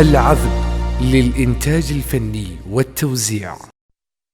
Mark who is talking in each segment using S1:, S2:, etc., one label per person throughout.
S1: العذب للإنتاج الفني والتوزيع.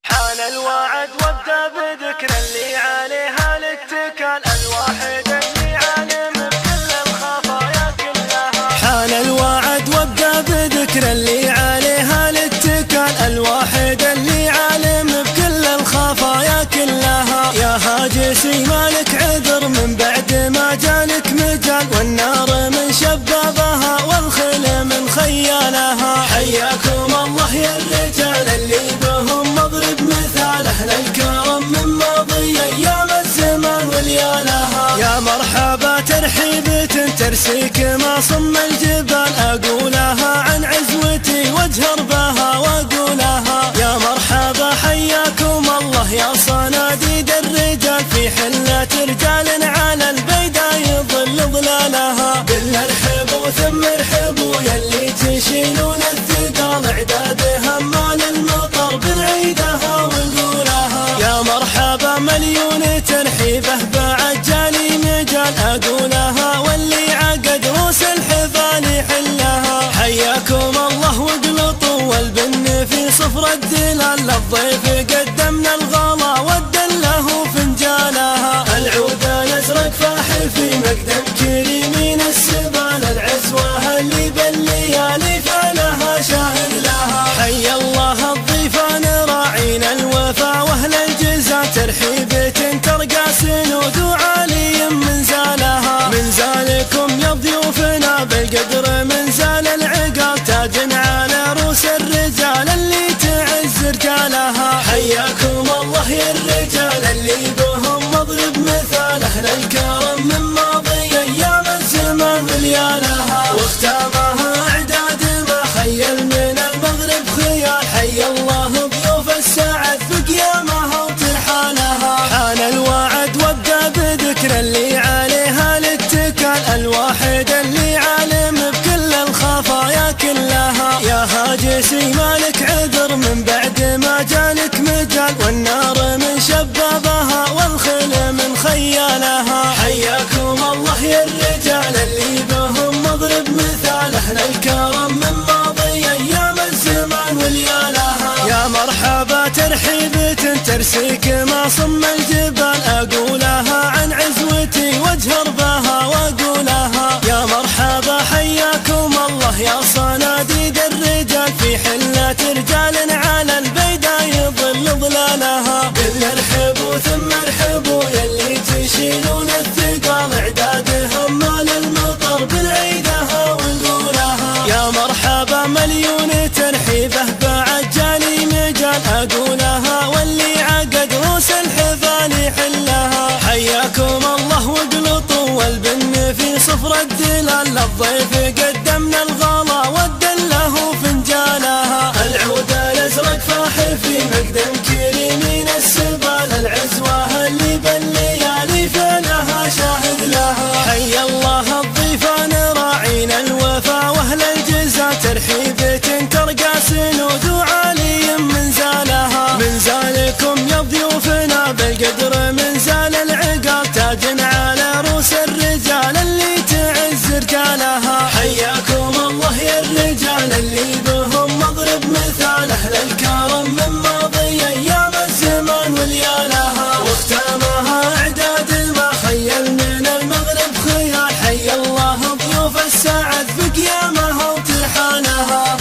S2: حان الوعد وابدأ بذكر اللي عليها الاتكال، الواحد اللي عالم بكل الخفايا كلها. حان الوعد وابدأ بذكر اللي عليها الاتكال، الواحد اللي عالم بكل الخفايا كلها. يا هاجسي مالك عذر من بعد ما جالك مجال، والنار من شبابها والخيل من خيالها. حياكم الله يا الرجال اللي بهم مضرب مثال، أهل الكرم من ماضي أيام الزمان وليالها. يا مرحبا ترحيبة ترسيك ما صم الجبال، أقولها عن عزوتي واجهر بها وأقولها. يا مرحبا حياكم الله يا صناديد الرجال، في حلة رجال على البيدا يظل ظلالها. قلنا ارحبوا ثم ارحبوا يلي تشيلون الثقال، اعدادها مال المطر بنعيدها ونقولها. يا مرحبا مليون ترحيبه بعد جالي مجال، اقولها واللي عقد روس الحفال يحلها. حياكم الله واقلطوا والبن في صفر الدلال، للضيف قدمنا الغلا والدله فنجالها. العود الازرق فاحل في مقدم كريمين السبال، العزوه اللي بالليالي فعلها شاهد لها. حي الله الضيفان راعين الوفا واهل الجزا، ترحيبة ترقى سنود وعالي من زالها. من زالكم يا ضيوفنا بالقدر من زال العقال، تاج على روس الرجال اللي تعز رجالها. حياكم الله يا الرجال اللي بهم مضرب مثال، اهل الكرم من ماضي ايام الزمان وليالها. واختامها اعداد ما خيل من المغرب خيال، حي الله ضيوف السعد في قيامها وترحالها. حان الوعد وابدأ بذكر اللي عليها الاتكال، الواحد اللي عالم بكل الخفايا كلها. يا هاجسي مالك عذر من بعد ما جالك مجال، والنار من شبابها والخيل من خيالها. حياكم الله يا الرجال اللي بهم مضرب مثال، اهل الكرم من ماضي ايام الزمان وليالها. يا مرحبا ترحيبة ترسيك ما صم الجبال، اقولها عن عزوتي واجهر بها واقولها. يا مرحبا حياكم الله يا صناديد الرجال، في حلة رجال على البيدا يظل ظلالها. قلنا ارحبوا ثم ارحبوا يلي تشيلون الثقال، اعدادها مال المطر بنعيدها ونقولها. يا مرحبا مليون ترحيبه بعد جالي مجال، اقولها واللي عقد روس الحفال يحلها. حياكم الله واقلطوا والبن في صفر الدلال، للضيف قدمنا الغلا والدله فنجالها. العود الازرق فاحل في مقدم كريمين السبال، العزوه اللي بالليالي فعلها شاهد لها. حي الله الضيفان راعين الوفا واهل الجزا، ترحيبة ترقى سنود وعالي من زالها. من زالكم يا ضيوفنا بالقدر من زال العقال، تاج على روس الرجال اللي تعز رجالها. حياكم الله يا الرجال اللي بهم مضرب مثال، اهل الكرم من ماضي ايام الزمان وليالها. واختامها اعداد ما خيل من المغرب خيال، حي الله ضيوف السعد في قيامها وترحالها.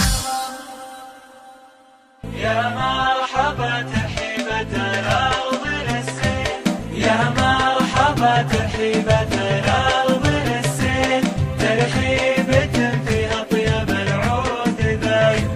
S3: يا مرحبا ترحيبة الأرض للسيل، يا مرحبا ترحيبة الأرض للسيل، ترحيبة فيها طيب العود ذايل،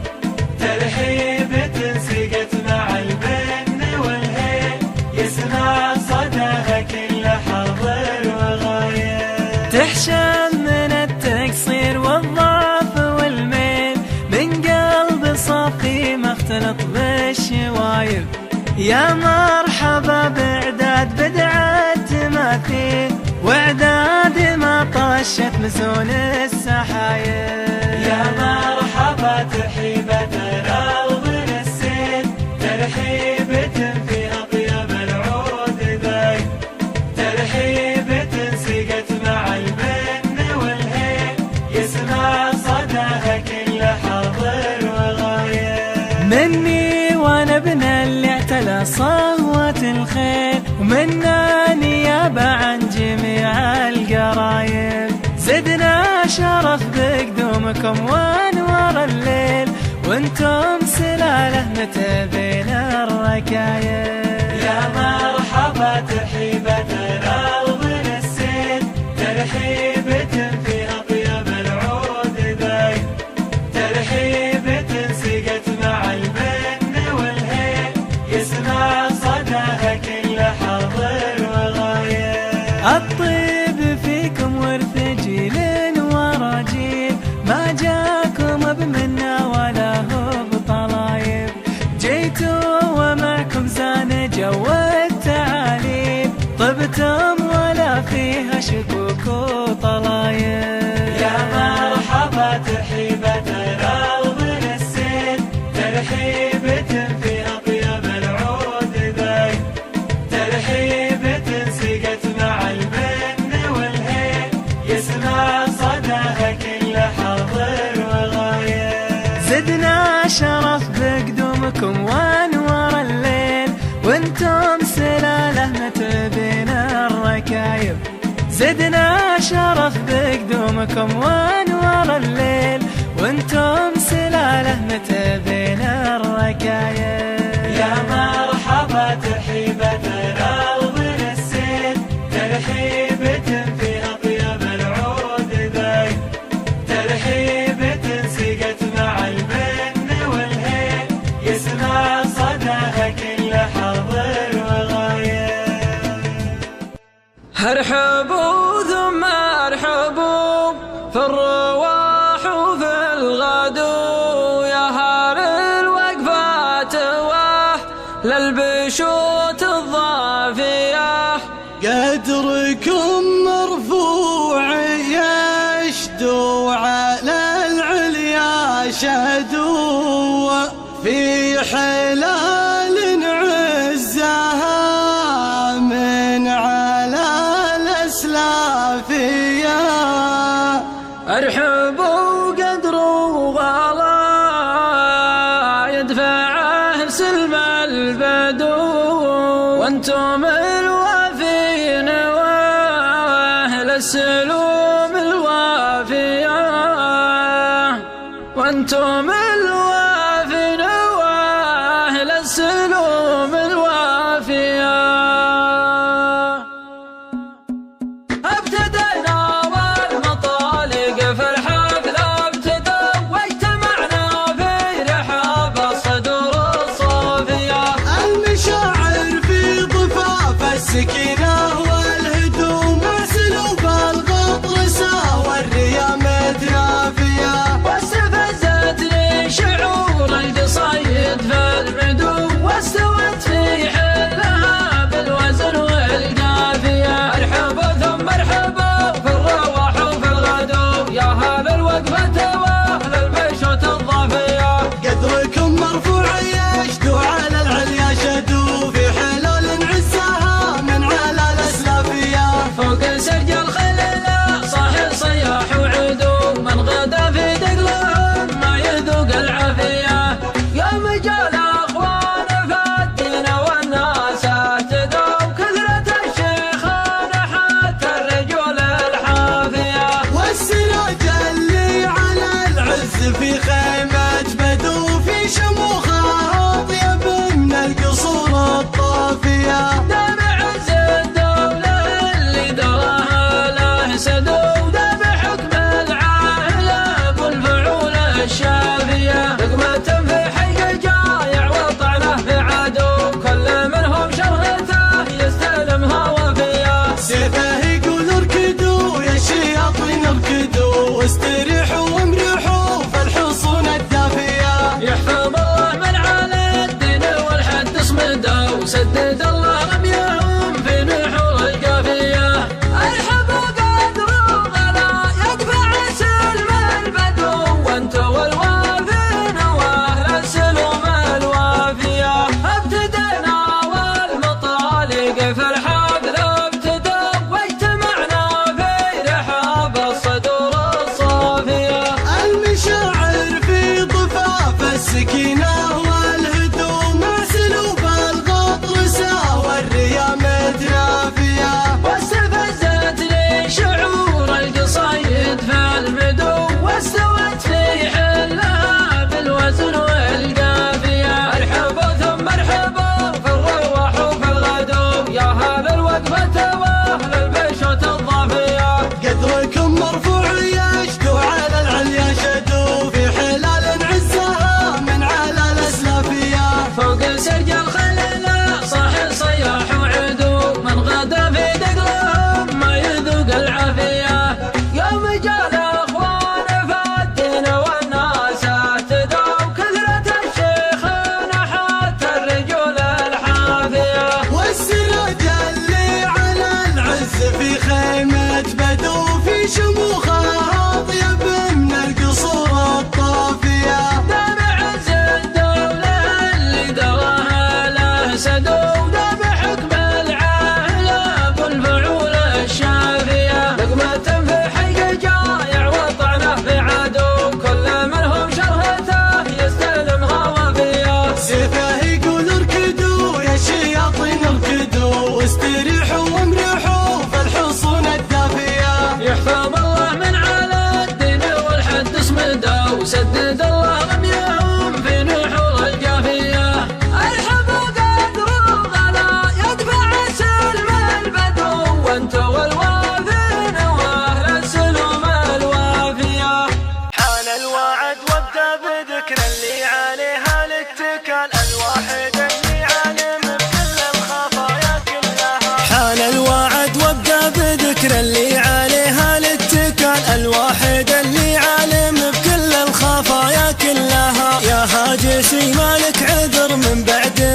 S3: ترحيبة سقت مع البن والهيل، يسمع صداها كل حاضر وغايب.
S4: تحشم من التقصير والضعف والميل، من قلب صافي ما اختلط بالشوايب. يا مرحبا باعداد بدعة تماثيل، واعداد ما طشت مسون السحايب.
S3: يا مرحبا ترحيبة الأرض للسيل، ترحيبة فيها طيب العود ذايل، ترحيبة سقت مع البن والهيل، يسمع صداها كل حاضر
S4: شبابنا اللي اعتلى صهوة الخيل، ومنا نيابة عن جميع القرايب. زدنا شرف بقدومكم وانوار الليل، وانتم سلالة متابين الركايب.
S3: يا مرحبا ترحيبتنا ومن السيل، ترحيبة في أطيب العود ذايب، ترحيبة سقت مع المن والهيل، يسمع صداها كل حاضر وغايب.
S4: الطيب فيكم ورث جيل ورا جيل، ما جاكم بمنا ولا هو بطلايب. جيتوا ومعكم زان جو التعاليب، طبتم ولا فيها شكوك وطلايب.
S3: يا مرحبا ترحيبتنا ومن السيل، ترحيبة في أطيب العود ذايب، ترحيبة سقت مع المن والهيل، يسمع صداها كل حاضر وغايب.
S4: زدنا شرف بقدومكم وانوار الليل، وانتم سلالة متبين الركايب. زدنا شرف بقدومكم وانوار الليل، وانتم سلالة متبين الركايب.
S3: يا مرحبا ترحيبتنا ومن السيل، ترحيبة في أطيب العود ذايب، ترحيبة سقت مع المن والهيل، يسمع صداها كل حاضر وغايب.
S5: ارحبوا ثم ارحبوا في الرواح وفي الغدو، يا هار الوقفات للبشوت الضافية.
S2: قدركم مرفوع يشدو على العليا شدو، في حلال عزها من على الأسلافية.
S5: ارحبوا قدروا غلا يدفعه سلم البدو، وانتم الوافين واهل السلوم الوافية، وانتم الوافين واهل السلوم الوافية. ابتدينا والمطالق في الحفل ابتدى، واجتمعنا في رحاب الصدور الصافية.
S2: المشاعر في ضفاف السكينة والهدوم، اسلوب الغطر ساوى الريا متنافية.
S5: واستفزتني شعور القصيد في المدو، واستوت في حلها بالوزن والقافية. ارحبوا ثم ارحبوا في الرواح وفي الغدو، يا هل الوقفة واهل البشوت الضافية.
S2: قدركم مرفوع يشدو على العليا شدو، في حلول عزها من على الأسلافية.
S5: فوق سرج الخليلة صاحي صياح وعدو، من غدا في دقلهم ما يذوق العافية. يوم جاء الاخوان فالدين والناس اهتدوا، كثرة الشيخان حتى الرجول الحافية.
S2: والسراج اللي على العز في خيمة بدو، في شموخها أطيب من القصور الطافية.
S5: دام عز الدولة اللي دراها له سدو، دام حكم العاهلة والفعول الشافية. لقمة في حي جايع وطعنه في عدو، كل منهم شرهته يستلمها وفية.
S2: سيفه يقول اركدوا يا شياطين اركدوا، واستريحوا وامرحوا في الحصون الدافية.
S5: يحفظ الله من على الدين والحد اصمده، وسدد الله رميهم في نحور القافية. ارحبوا قدروا غلا يدفع سلم البدو، وانتوا الوافين واهل السلوم الوافية. ابتدينا والمطالق في الحفل ابتدى، واجتمعنا في رحاب الصدور الصافية.
S2: المشاعر في ضفاف السكينة والهدوم،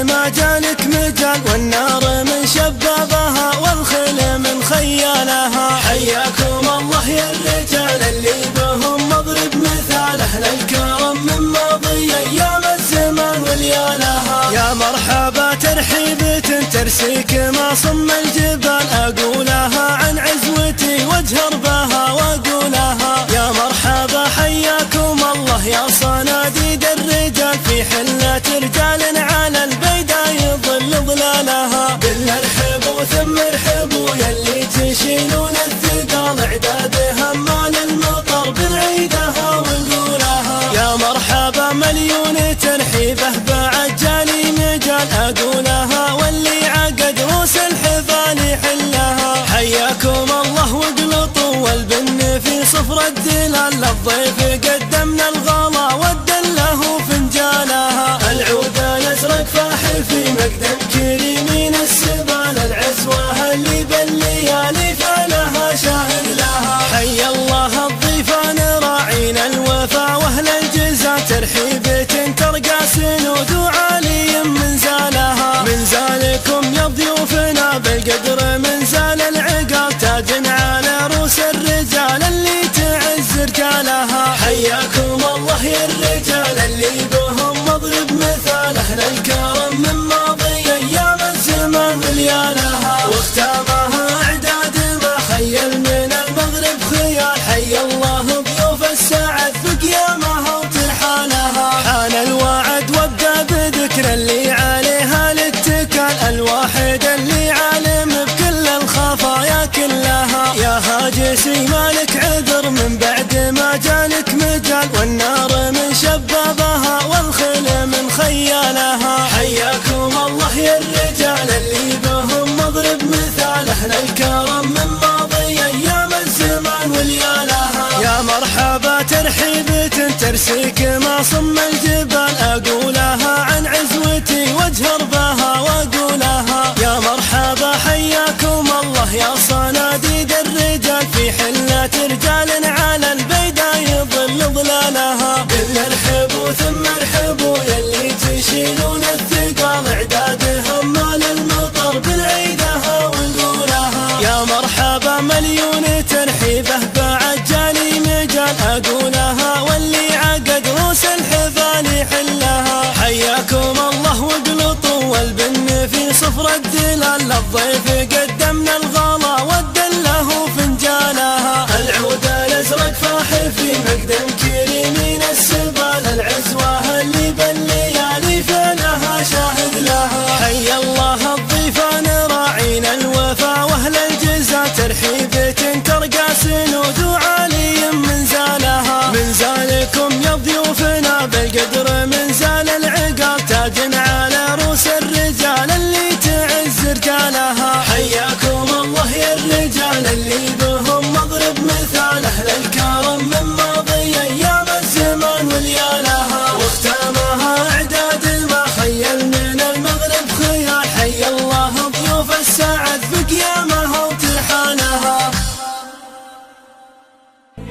S2: ما جالك مجال، والنار من شبابها والخيل من خيالها. حياكم الله يا الرجال اللي بهم مضرب مثال، أهل الكرم من ماضي أيام الزمان وليالها. يا مرحبا ترحيبة ترسيك ما صم الجبال، أقولها عن عزوتي واجهر بها وأقولها. يا مرحبا حياكم الله يا صناديد الرجال، في حلة رجال على البيدا يظل ظلالها. قلنا ارحبوا ثم ارحبوا يلي تشيلون الثقال، اعدادها مال المطر بنعيدها ونقولها. يا مرحبا مليون ترحيبه بعد جالي مجال، أقولها واللي عقد روس الحفال يحلها. حياكم الله واقلطوا والبن في صفر الدلال، للضيف قدمنا الغلا والدله فنجالها. العود الازرق فاح في مقدم كريمين السبال، العزوه اللي بالليالي فعلها شاهد لها. حي الله الضيفان راعين الوفا واهل الجزا، ترحيبة ترقى سنود وعالي من زالها. من زالكم يا ضيوفنا بالقدر من زال العقال، تاج على روس الرجال اللي تعز رجالها. حياكم الله يا الرجال اللي بهم مضرب مثال، أهل الكرم من ماضي أيام الزمان مليانها. واختامها أعداد ما خيل من المغرب خيال، حي الله ضيوف السعد في قيامها وترحالها. حان الوعد وابدأ بذكر اللي عليها الاتكال، الواحد اللي عالم بكل الخفايا كلها. يا هاجسي مالك عذر من بعد ما جالك مجال، والنار من شبابها والخيل من خيالها. حياكم الله يا الرجال اللي بهم مضرب مثال، أهل الكرم من ماضي أيام الزمان وليالها. يا مرحبا ترحيبة ترسيك ما صم الجبال، أقولها عن عزوتي واجهر بها وأقولها. يا مرحبا حياكم الله يا صناديد الرجال، في حلة رجال على البيدا يظل ظلالها. قلنا ارحبوا ثم ارحبوا يلي تشيلون الثقال، اعدادها مال المطر بنعيدها ونقولها. يا مرحبا مليون ترحيبه بعد جالي مجال، أقولها واللي عقد روس الحفال يحلها. حياكم الله واقلطوا والبن في صفر الدلال، للضيف قدمنا الغلا والدله فنجالها. العود الازرق فاح في مقدم كريمين السبال، العزوه اللي بالليالي فعلها شاهد لها. حي الله الضيفان راعين الوفا واهل الجزا، ترحيبة ترقى سنود وعالي من زالها. من زالكم يا ضيوفنا بالقدر من زال العقال، تاج على روس الرجال اللي تعز رجالها. حياكم الله يا الرجال اللي بهم مضرب مثال، أهل الكرم من ماضي أيام الزمان وليالها. واختامها أعداد ما خيل من المغرب خيال، حي الله ضيوف السعد في قيامها وترحالها.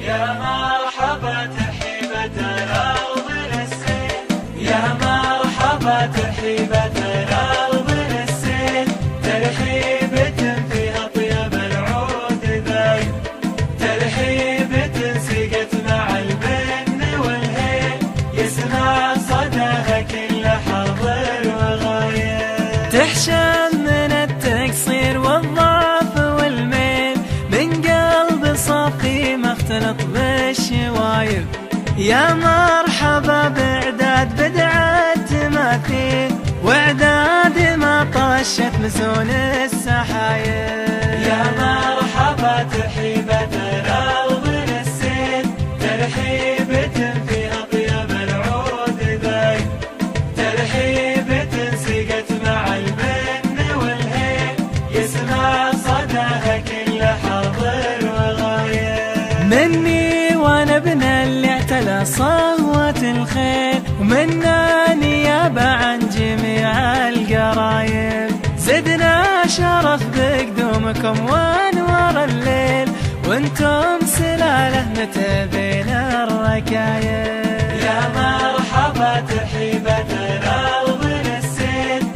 S3: يا مرحبا ترحيبة الأرض للسيل، يا مرحبا ترحيبة الأرض للسيل، ترحيبة فيها طيب العود ذايب، ترحيبة سقت مع البن والهيل، يسمع صداها كل حاضر وغايب.
S4: تحشم من التقصير والضعف والميل، من قلب صافي ما اختلط بالشوايب. يا مرحبا باعداد بدعة تماثيل، واعداد ما طشت مسون السحايب.
S3: يا مرحبا ترحيبة الأرض للسيل، ترحيبة فيها طيب العود ذايب، ترحيبة سقت مع البن والهيل، يسمع صداها كل حاضر وغايب.
S4: مني وانا ابن اللي اعتلى صوت الخيل، ومنا نيابة عن جميع القرايب. زدنا شرف بقدومكم وانوار الليل، وانتم سلالة متبين الركايب.
S3: يا مرحبا ترحيبة الأرض للسيل،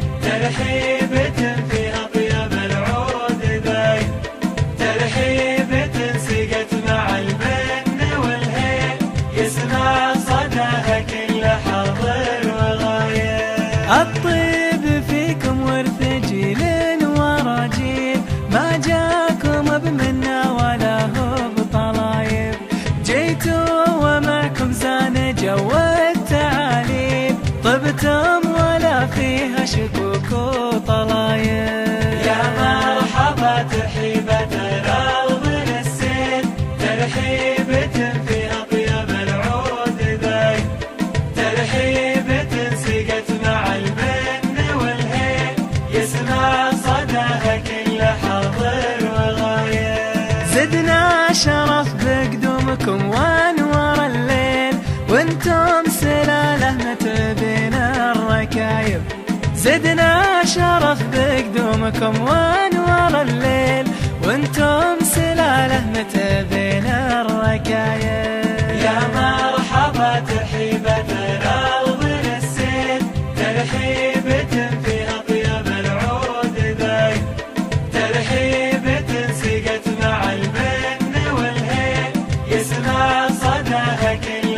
S3: يسمع صداها كل حاضر وغايب.
S4: زدنا شرف بقدومكم وانوار الليل، وانتم سلالة متعبين الركايب. زدنا شرف بقدومكم وانوار الليل، وانتم سلالة متعبين الركايب.
S3: يا مرحبا ترحيبتنا ومن السيل، ترحيبة فيها طيب العود ذايب. ترحيبة سقت مع المن والهيل، يسمع صداها كل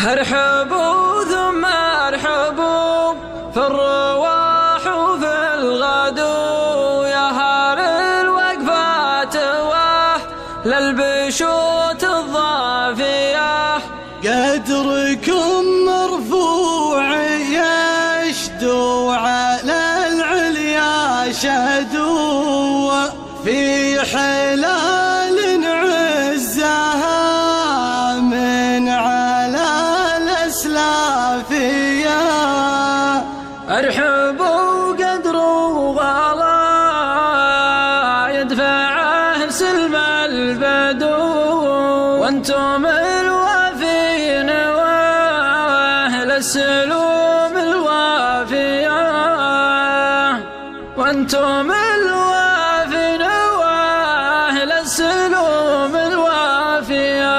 S5: ارحبوا ثم ارحبوا في الرواح وفي الغدو، يا هار الوقفات للبشوت الضافية.
S2: قدركم مرفوع يشدو على العليا شهدوا، في حلال عزها من على الأسلافية.
S5: ارحبوا قدروا غلا يدفعه سلم البدو، وانتم الوافين واهل السلوم الوافية. وانتم الوافين واهل السلوم الوافية.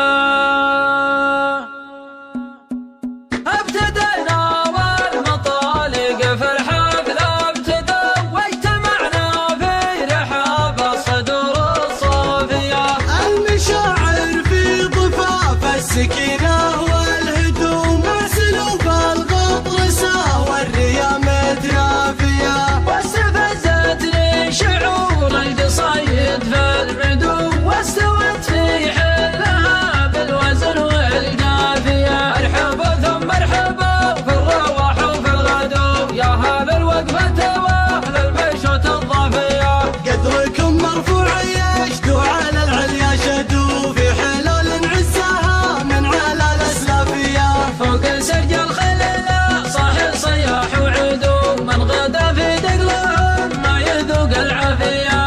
S5: ابتدينا والمطالق في الحفل ابتدى، واجتمعنا في رحاب الصدور الصافية.
S2: المشاعر في ضفاف السكينة والهدوم، اسلوب الغطرسة والريا متنافية.
S5: واستفزتني شعور القصيد في العدو، واستوت في حلها بالوزن والقافية. ارحبوا ثم ارحبوا في الرواح وفي الغدو، يا هذا الوقفة واهل البشوت الضافية.
S2: قدركم مرفوع يشدو على العليا شدو، في حلول عزها من على الأسلافية.
S5: فوق سرج الخليلة صاحي صياح وعدو، من غدا في دقلهم ما يذوق العافية.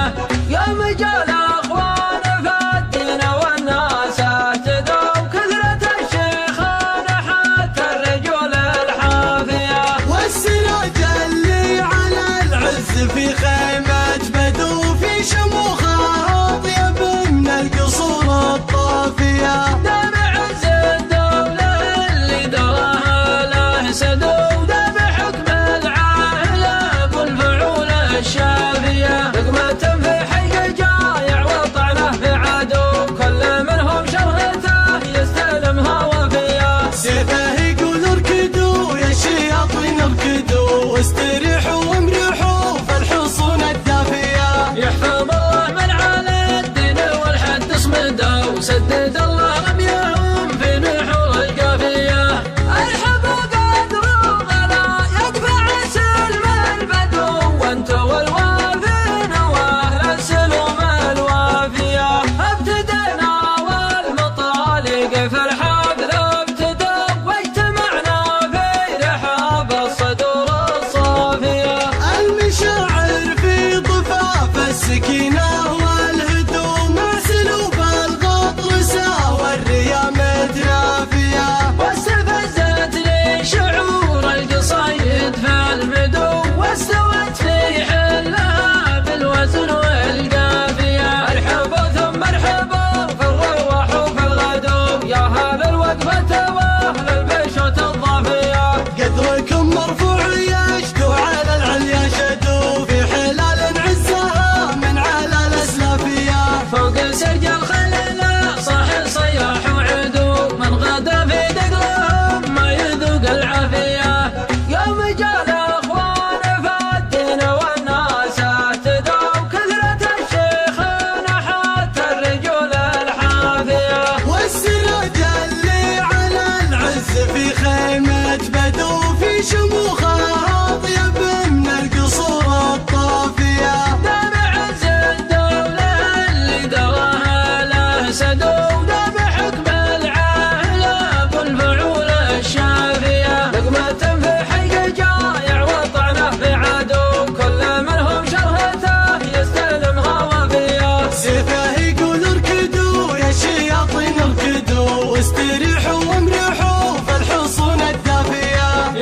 S5: يا مجال اخوان فالدين والناس اهتدوا، كثرة الشيخان حتى الرجول الحافية.
S2: والسراج اللي على العز في خيمة بدو، في شموخها أطيب من القصور الطافية.
S5: دام عز الدولة اللي دراها له سدو، دام حكم العاهلة والفعول الشافية. لقمة في حي جايع وطعنه في عدو، كل منهم شرهته يستلمها وفية.
S2: سيفه يقول اركدوا يا شياطين اركدوا، واستريحوا وامرحوا في الحصون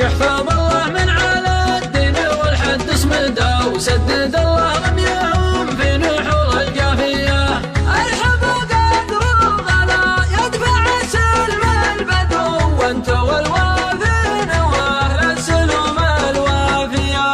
S5: يحفظ الله من على الدين والحد صمده وسدد الله رميهم في نحور الجافية. ارحب قدر الغلا يدفع سلم البدو وانت والوافين واهل السلوم الوافية.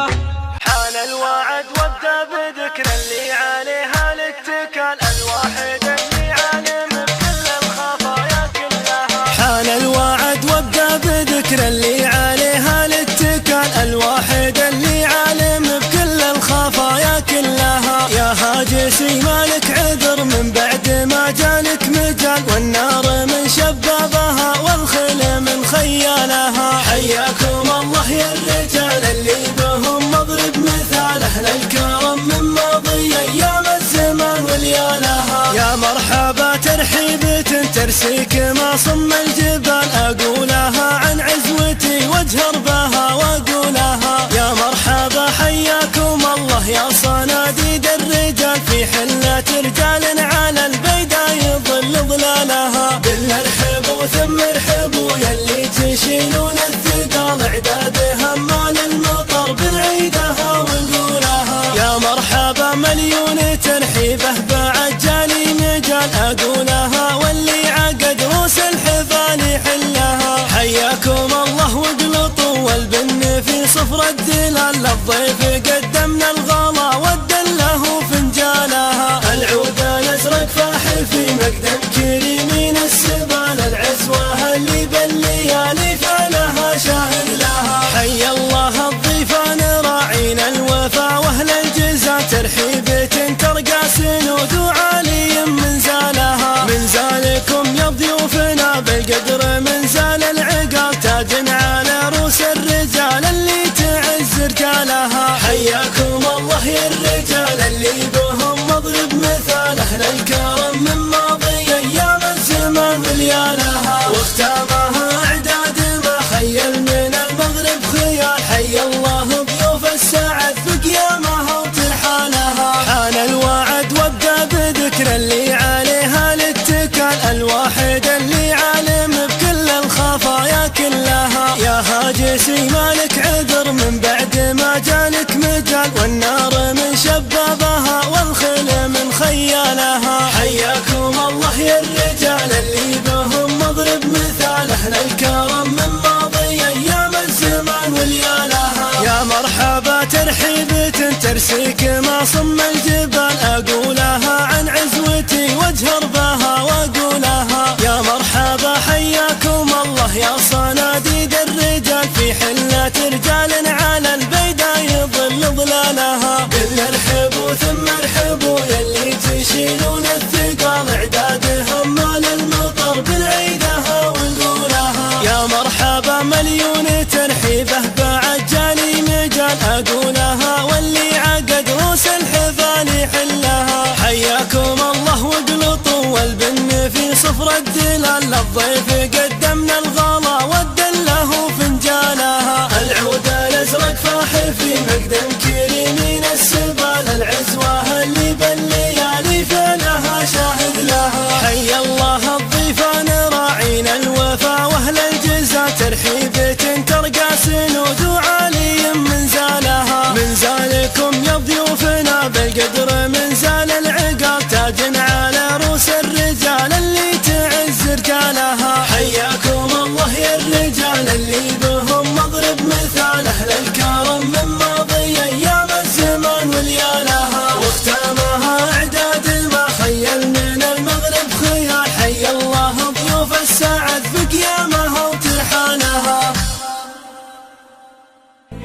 S2: حان الوعد وابدا بذكر اللي عليها الاتكال الواحد اللي عالم بكل الخفايا كلها. حان الوعد وابدا بذكر اللي عليها الاتكال الواحد اللي عالم بكل الخفايا كلها. يا هاجسي مالك عذر من بعد ما جالك مجال والنار من شبابها والخيل من خيالها. حياكم الله يا الرجال اللي بهم مضرب مثال اهل الكرم من ماضي ايام الزمان وليالها. يا مرحبا ترحيبة ترسيك ما صم الجبال اقولها عن عزوتي واجهر بها واقولها. يا مرحبا حياكم الله يا صناديد الرجال في حلة رجال على البيدا يظل ظلالها. بالله ارحبوا ثم ارحبوا يلي تشيلون الثقال اعدادها مال المطر بنعيدها ونقولها. يا مرحبا مليون ترحيبه بعد جالي مجال اقولها واللي عقد روس الحفال يحلها. حياكم الله واقلطوا والبن في صفر الدلال للضيف قدمنا الغلا ودله فنجالها. العود الازرق فاحل في مقدم كريمين السبال العزوه اللي بالليالي فعلها شاهد لها. حي الله الضيفان راعين الوفا واهل الجزا ترحيبة ترقى سنود وعالي من زالها. من زالكم يا ضيوفنا بالقدر من زال العقال تاج على روس الرجال اللي تعز رجالها. حياكم الله يا الرجال اللي بهم مضرب مثال اهل الكرم من ماضي ايام الزمان وليالها. واختامها اعداد ما خيل من المغرب خيال. حي الله ضيوف السعد في قيامها وترحالها. حان الوعد وابدا بذكر اللي عليها الاتكال الواحد اللي عالم بكل الخفايا كلها. يا هاجسي مالك عذر من بعد ما جالك مجال والنار من شبابها والخيل من خيالها. حياكم الله يا الرجال اللي بهم مضرب مثال اهل الكرم من ماضي ايام الزمان وليالها. يا مرحبا ترحيبة ترسيك ما صم الجبال اقولها عن عزوتي واجهر بها واقولها. يا مرحبا حياكم الله يا صناديد الرجال في حلة رجال على البيدا يظل ظلالها. بالله ارحبوا ثم ارحبوا يلي تشيلون الثقال اعدادهم مال المطر بنعيدها ونقولها. يا مرحبا مليون ترحيبه بعد جالي مجال اقولها واللي عقد روس الحفال يحلها. حياكم الله واقلطوا والبن في صفر الدلال للضيف قدمنا الغلا ودله فنجالها. العود الازرق فاحل في مقدم كريمين السبال العزوه اللي بالليالي فعلها شاهد لها. حي الله الضيفان راعين الوفا واهل الجزا ترحيبة ترقى سنود وعالي من زالها. من زالكم يا ضيوفنا بالقدر من زال العقال تاج على روس الرجال اللي تعز رجالها. حياكم الله يا الرجال اللي بهم مضرب مثال اهل الكرم من ماضي ايام الزمان وليالها. واختامها اعداد ما خيل من المغرب خيال. حي الله ضيوف السعد في قيامها وترحالها.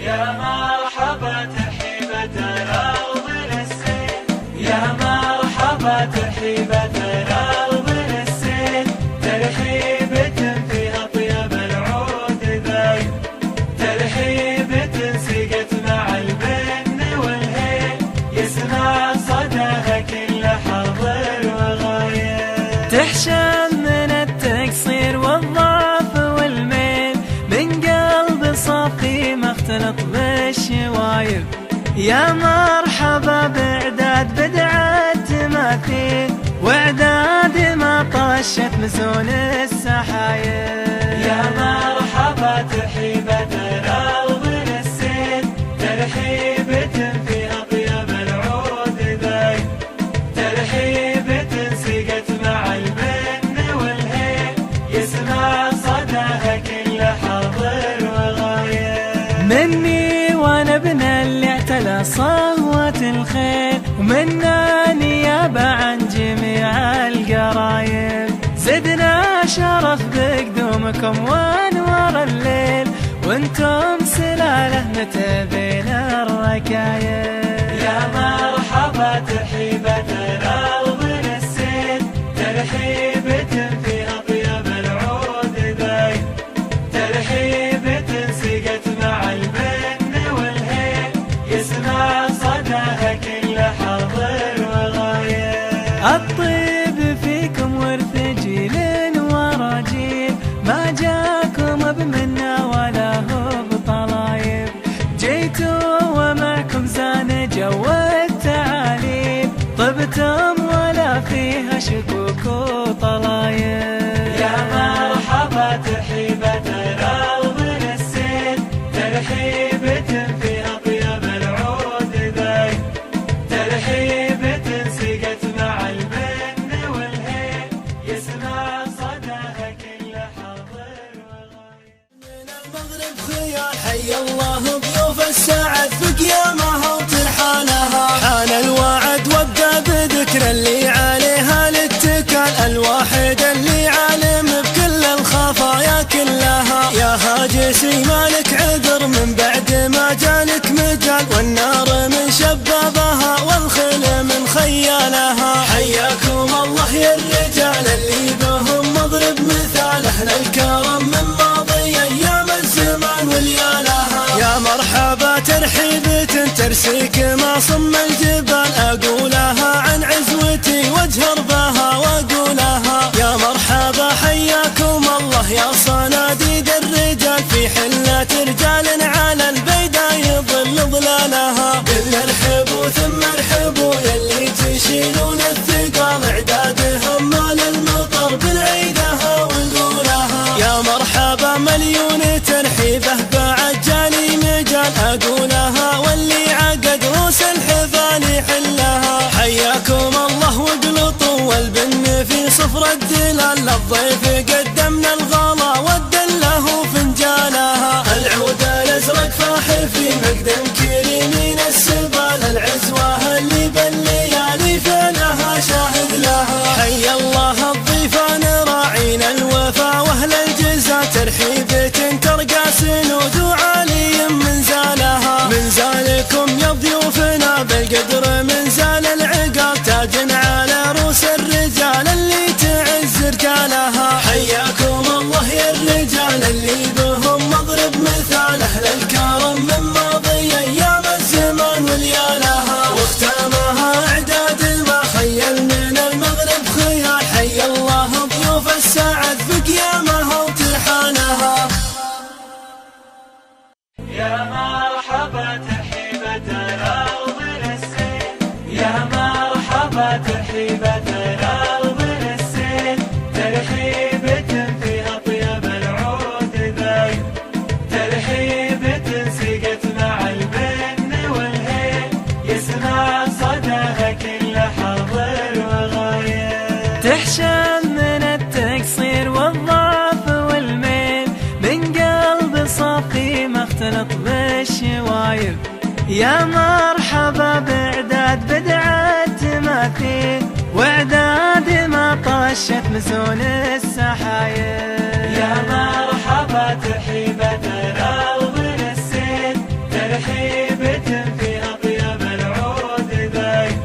S3: يا مرحبا ترحيبة الأرض للسيل. يا مرحبا ترحيبة الأرض للسيل. ترحيبة فيها طيب العود ذايب. ترحيبة سقت مع البن والهيل. يسمع صداها كل حاضر وغايب.
S4: تحشم من التقصير والضعف والميل من قلب صافي مختلط بالشوايب. يا مرحبا باعداد بدعة تماثيل واعداد ما طشت مسون السحايب.
S3: يا مرحبا ترحيبة
S4: مني وانا ابن اللي اعتلى صهوة الخيل، ومنا نيابة عن جميع القرايب. زدنا شرف بقدومكم وانوار الليل، وانتم سلالة متبين الركايب.
S3: يا مرحبا ترحيبة الأرض للسيل، ترحيبة في أطيب العود ذايل، ترحيبة سقت مع البن والهيل، يسمع صداها كل حاضر وغايب.
S4: الطيب فيكم ورث جيل ورا جيل، ما جاكم بمنا ولا هو بطلايب. جيتوا ومعكم زان جو التعاليب، طبتم ولا فيها شكوك وطلايب.
S3: يا مرحبا ترحيبة الأرض للسيل، ترحيبة في أطيب العود ذايل، ترحيبة سقت مع البن والهيل، يسمع صداها كل حاضر وغايب.
S2: من المغرب خيال حي الله ضيوف السعد في قيامها وترحالها. حان الوعد وابدا بذكر اللي عليها الاتكال، الواحد اللي عالم بكل الخفايا كلها. يا هاجسي مالك عذر من بعد ما جالك مجال، والنار من شبابها والخيل من خيالها. حياكم الله يا الرجال اللي بهم مضرب مثال، اهل الكرم من ماضي ايام الزمان وليالها. يا مرحبا ترحيبة ترسيك ما صم الجبال، اقولها عن عزوتي واجهر بها واقولها. يا مرحبا حياكم الله يا صناديد الرجال، في حلة رجال على البيدا يظل ظلالها. قل ارحبوا ثم ارحبوا يلي تشيلون الثقال، اعدادهم مال المطر بالعيدها ونقولها. يا مرحبا مليون ترحيبه بعد جالي مجال، اقولها واللي عقد روس الحفال يحلها. حياكم الله واقلطوا والبن في صفر الدلال، للضيف قدمنا الغلا والدله فنجالها. العود الازرق فاح في مقدم كريمين السبال، العزوه اللي بالليالي فينها شاهد لها. حي الله الضيفان راعين الوفا واهل الجزا، ترحيبة ترقى سنود وعالي من زالها. من زالكم يا ضيوفنا بالقدر من زال العقال، تاج على روس الرجال اللي تعز رجالها. حياكم الله يا الرجال اللي بهم مضرب مثال، اهل الكرم من ماضي ايام الزمان وليالها. واختامها اعداد ما خيل من المغرب خيال، حي الله ضيوف السعد في قيامها وترحالها.
S3: يا مرحبا ترحيبة الأرض للسيل، يا مرحبا ترحيبة الأرض للسيل، ترحيبة في أطيب العود ذايل، ترحيبة سقت مع البن والهيل، يسمع صداها كل حاضر وغايب.
S4: تحشم من التقصير والضعف والميل، من قلب صافي ما اختلط بالشوايب. يا مرحبا باعداد بدعة تماثيل، واعداد ما طشت مسون السحايب.
S3: يا مرحبا ترحيبة الأرض للسيل، ترحيبة في أطيب العود ذايل،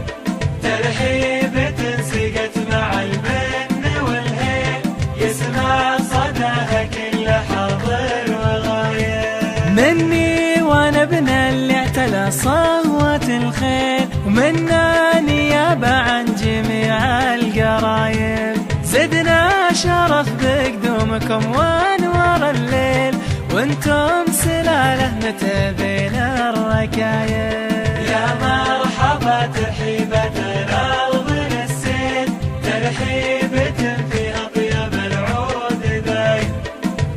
S3: ترحيبة سقت مع البن والهيل، يسمع صداها كل حاضر وغايب.
S4: مني وانا ابن اللي اعتلى صهوة الخيل، ومنا نيابة عن جميع القرايب. زدنا شرف بقدومكم وانوار الليل، وانتم سلالة متبين الركايب.
S3: يا مرحبا ترحيبة الأرض للسيل، ترحيبة في أطيب العود ذايل،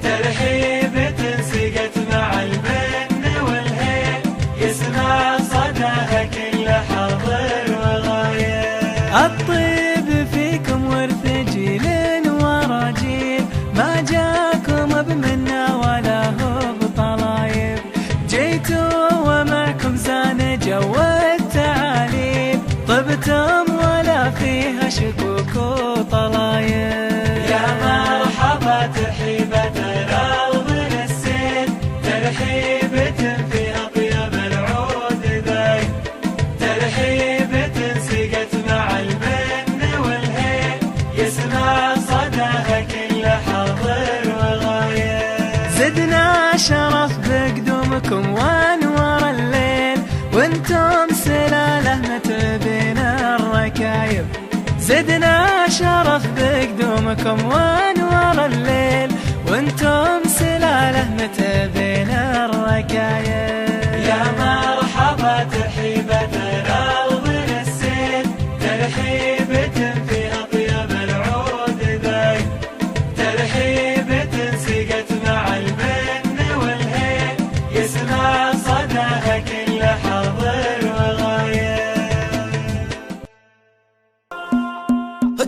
S3: ترحيبة سقت مع البن والهيل، يسمع صداها كل حاضر وغايب.
S4: الطيب فيكم ورث جيل ورا جيل، ما جاكم بمنا ولا هو بطلايب. وانتم سلالة متبين الركايب، زدنا شرف بقدومكم وانوار الليل، وانتم سلالة متبين الركايب.
S3: يا مرحبا ترحيبة الأرض للسيل، ترحيبة في أطيب العود ذاي، ترحيبة سقت مع البن والهيل، يسمع صداها كل حاضر وغايب.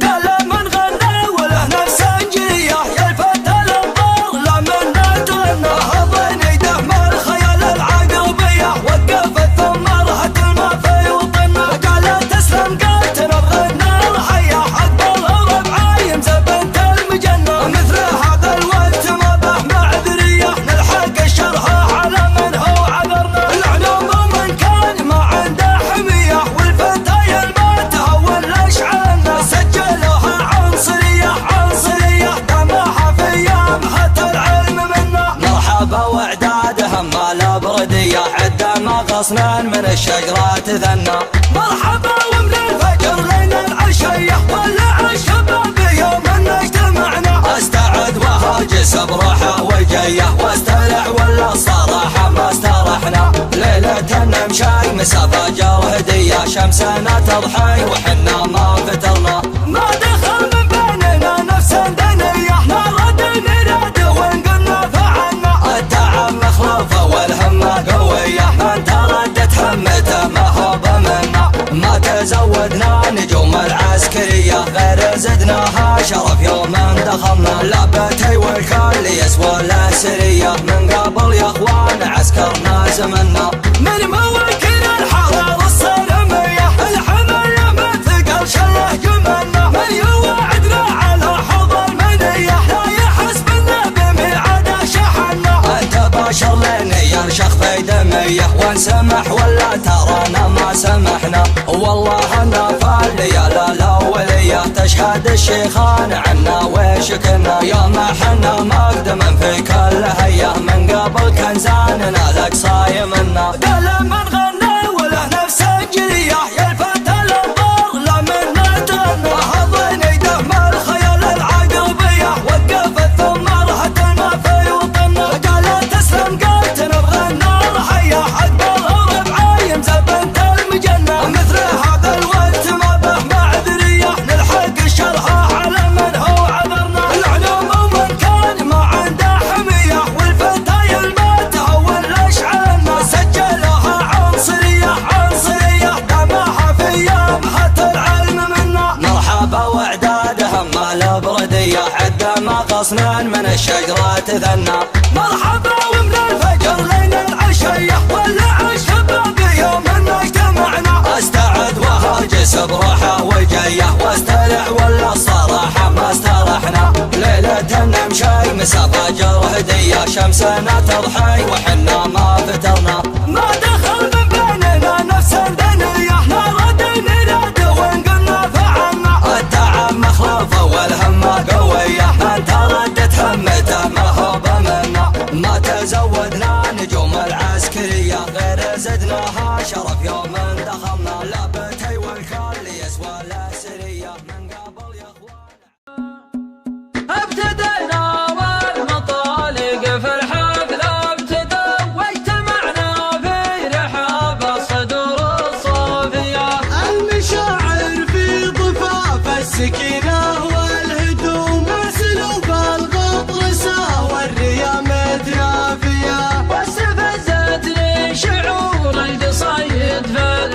S2: قال من غنى وله نفسنجية يا الفتى الانظار لا من نتغنى، هضن يده مع الخيال العقربية، وقفت ثم رهت الما في وطنه. قال تسلم قالت نبغنا الحية حق الهرب عايم زبنت المجنة، مثل هذا الوقت ما به معذرية، نلحق الشرح على من هو عذرنا. العلوم من كان ما عنده حمية، والفتى يلمى تهون لاشعالنا، سجلوها عنصرية عنصرية دمها في ايامها العلم منا. مرحبا واعدادهم مال بردية، عده ما غصنان من الشجرة تذنى. مرحبا ومن الفجر لين العشية، ولع الشباب يوم اجتمعنا. استعد وهاجس بروحه وجيه، واستلع ولا الصراحة ما استرحنا. ليلة نمشي مسافة جرهدية، شمسنا تضحي وحنا ما فترنا. ما دخل من بيننا نفس دنية، نرد نراد وان قلنا فعلنا. التعب مخلوفه والهمة قوية، من تردت همته ما هو بمنا. ما تزودنا نجوم العسكرية، غير زدناها شرف يوم دخلنا. لبتي والكل يسوى الأسرية، من قبل يا اخوان عسكرنا زمنا. من مواكب الحرارة الصارمية، الحماية من ثقل شله جملنا. من يوعدنا على حوض المنية، لا يحس بنا بميعاد شحنا. انت بشر لين يرشخ في دمية، وانسمح ولا ترانا ما سمحنا. والله انا فالليال الاولية، تشهد الشيخان عنا وشكنا. يا ما حنا مقدما في كل هية، من قبل كنزاننا لك صايمنا. قال من غنى وله نفسنجية يا الفتى الانظار لا من نتغنى. هضن يده مع الخيال العقربية، وقفت ثم رهت الما في وطنه. قال تسلم قالت نبغنا الحية حق الهرب عايم زبنت المجنة. مثل هذا الوقت ما به معذرية، نلحق الشرح على من هو عذرنا. العلوم من كان ما عنده حمية، والفتى يلمى تهون لاشعالنا. سجلوها عنصرية عنصرية دمها في ايامها العلم منا. مرحبا واعدادهم مال بردية، عده ما غصنان من الشجرة تذنى. مرحبا ومن الفجر لين العشية، ولع الشباب يوم اجتمعنا. استعد وهاجس بروحه وجيه، واستلع ولا الصراحة ما استرحنا. ليلة نمشي مسافة جرهدية، شمسنا تضحي وحنا ما فترنا. ما دخل من بيننا نفس دنية، نرد نراد وان قلنا فعلنا. التعب مخلوفه والهمة قوية، من تردت همته ما هو بمنا. ما تزودنا نجوم العسكرية، غير زدناها شرف يوم دخلنا. لبتي والكل يسوى الأسرية، من قبل يا اخوان.
S5: ابتدينا والمطالق في الحفل ابتدى، واجتمعنا في رحاب الصدور الصافية.
S4: المشاعر في ضفاف السكينة والهدوم، اسلوب الغطرسة والريا متنافية.
S5: واستفزتني شعور القصيد في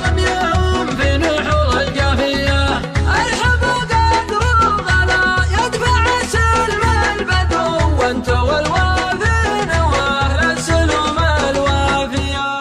S5: لم يهم في نحور الجافية. الحب قدر الغلا يدفع سلم البدو، وانت والوافين واهل السلوم الوافية.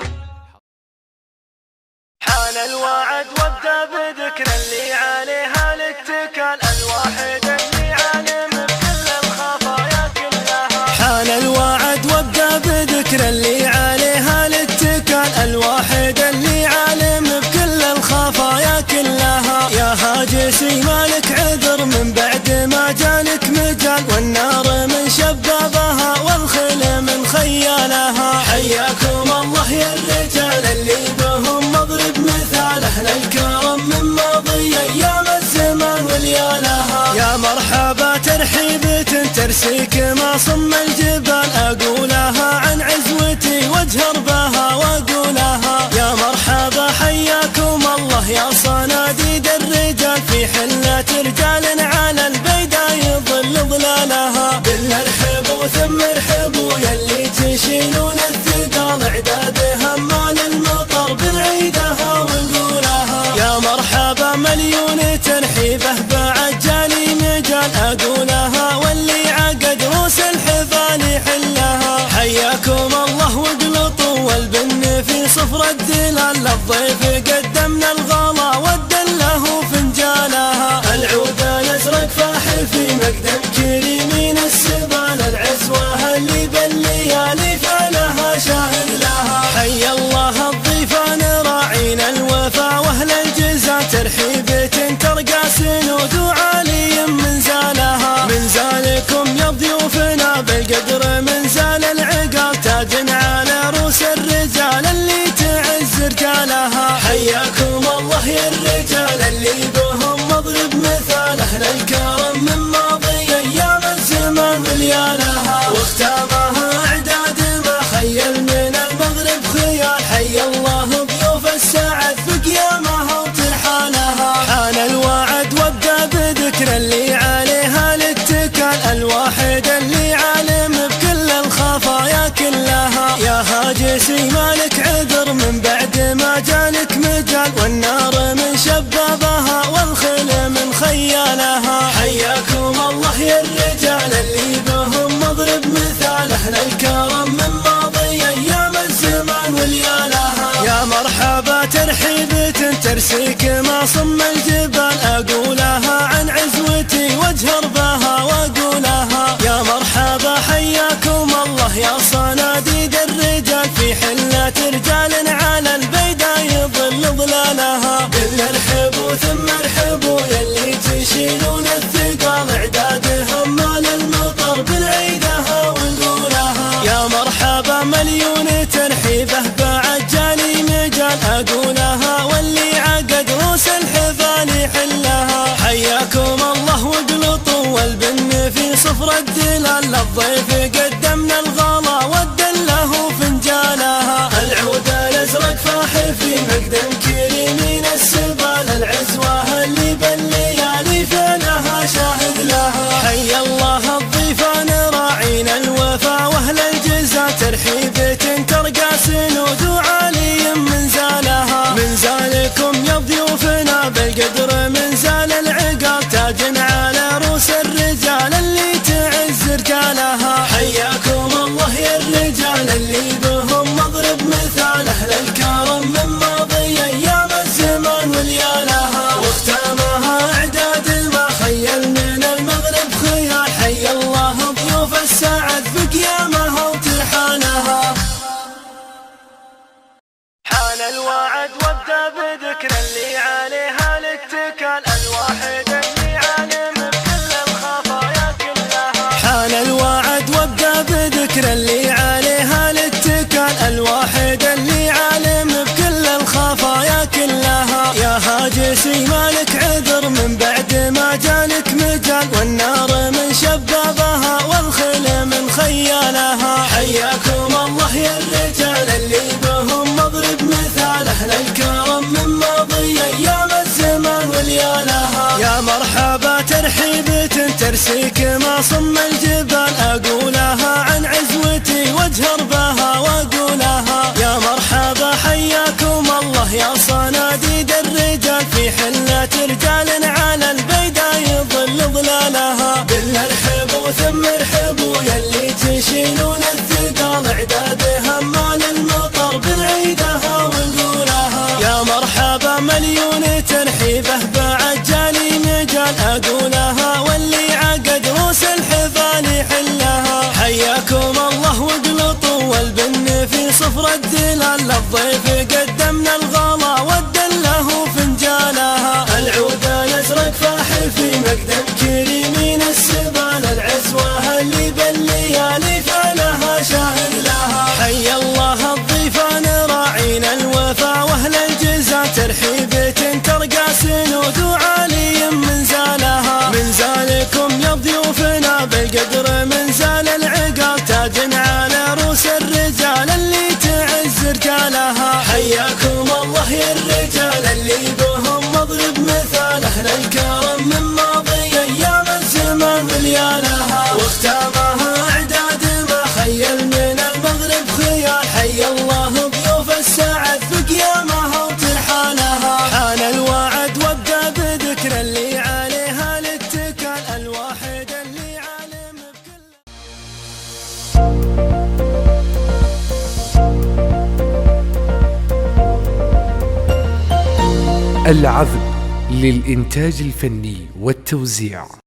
S2: حان الوعد وابدا بذكر اللي عليها الاتكال، الواحد اللي عالم بكل الخفايا كلها. حان الوعد وابدا بذكر اللي عليها الاتكال، الواحد اللي عالم بكل الخفايا كلها. يا هاجسي مالك عذر من بعد ما جالك مجال، والنار من شبابها والخيل من خيالها. حياكم الله يا الرجال اللي بهم مضرب مثال، اهل الكرم من ماضي ايام الزمان وليالها. يا مرحبا ترحيبة ترسيك ما صم الجبال، اقولها عن عزوتي واجهر بها واقولها. يا مرحبا حياكم الله يا صناديد الرجال، في حلة رجال على البيدا يظل ظلالها. بالله ارحبوا ثم ارحبوا يلي تشيلون الثقال، اعداد همال المطر بنعيدها ونقولها. يا مرحبا مليون ترحيبه بعد جالي مجال، اقولها واللي عقد روس الحفال يحلها. حياكم الله واقلطوا والبن في صفر الدلال، للضيف قدمنا الغلا والدله فنجالها. العود الازرق فاح في مقدم كريمين السبال، العزوه اللي بالليالي فعلها شاهد لها. حي الله الضيفان راعين الوفا واهل الجزا، ترحيبة ترقى سنود وعالي من زالها. من زالكم يا ضيوفنا بالقدر من زال العقال، تاج على روس الرجال اللي تعز رجالها. حياكم الله يا الرجال اللي بهم مضرب مثال، اهل الكرم من ماضي ايام الزمان وليالها. واختامها اعداد ما خيل من المغرب خيال، حي الله ضيوف السعد بقيامها وترحالها. حان الوعد وابدا بذكر اللي عليها الاتكال، الواحد اللي عالم بكل الخفايا كلها. يا هاجسي مالك عذر من بعد ما جالك مجال، والنار من شبابها والخيل من خيالها. حياكم الله يا الرجال اللي بهم مضرب مثال، اهل الكرم من ماضي ايام الزمان وليالها. يا مرحبا ترحيبة ترسيك ما صم الجبال، اقولها عن عزوتي واجهر بها واقولها. يا مرحبا حياكم الله يا صناديد الرجال، في حلة رجال على البيدا يظل ظلالها. بالله ارحبوا ثم ارحبوا يلي تشيلون الثقال، اعداد همال المطر بنعيدها ونقولها. يا مرحبا مليون ترحيبه بعد جالي مجال، اقولها واللي عقد روس الحفال يحلها. حياكم الله واقلطوا والبن في صفر الدلال، للضيف قدمنا الغلا والدله فنجالها. العود الازرق فاح في مقدم كريمين السبال، العزوه اللي بالليالي فعلها شاهد لها. حي الله الضيفان راعين الوفا واهل الجزا، ترحيبة ترقى سنود وعالي من زالها. من زالكم يا ضيوفنا بالقدر من زال العقال، تاج على روس الرجال اللي تعز رجالها. حياكم الله يا الرجال اللي بهم مضرب مثال، اهل الكرم من ماضي ايام الزمان وليالها. واختامها اعداد ما خيل من المغرب خيال، حي الله ضيوف السعد بقيامها وترحالها. حان الوعد وابدا بذكر اللي عليها الاتكال، الواحد اللي عالم بكل الخفايا كلها. حان الوعد وابدا بذكر اللي عليها الاتكال، الواحد اللي عالم بكل الخفايا كلها. يا هاجسي مالك عذر من بعد ما جالك مجال، والنار من شبابها والخيل من خيالها. حياكم الله يا الرجال اللي بهم مضرب مثال، اهل الكرم من ماضي ايام الزمان وليالها. يا مرحبا ترحيبة ترسيك ما صم الجبال، اقولها عن عزوتي واجهر بها واقولها. يا مرحبا حياكم الله يا صناديد رجال على البيدا يظل ظلالها. قلنا ارحبوا ثم ارحبوا يلي تشيلون الثقال، اعداد همال المطر بنعيدها ونقولها. يا مرحبا مليون ترحيبه بعد جالي مجال اقولها، واللي عقد روس الحفال يحلها. حياكم الله واقلطوا والبن في صفر الدلال، للضيف قدمنا الغلا والدله فنجالها. العود الازرق فاح في مقدم كريمين السبال، العزوه اللي بالليالي فعلها شاهد لها. حي الله الضيفان راعين الوفا واهل الجزا، ترحيبة ترقى سنود وعالي من زالها. من زالكم يا ضيوفنا بالقدر من زال العقال، تاج على روس الرجال اللي تعز رجالها. حياكم الله يا الرجال اللي بهم مضرب مثال، اهل الكرم من ماضي ايام الزمان مليانها. واختامها اعداد ما خيل من المغرب خيال، حي الله ضيوف السعد في قيامها وترحالها. حان الوعد وابدا بذكر اللي عليها الاتكال، الواحد اللي عالم بكل.
S1: العذب للإنتاج الفني والتوزيع.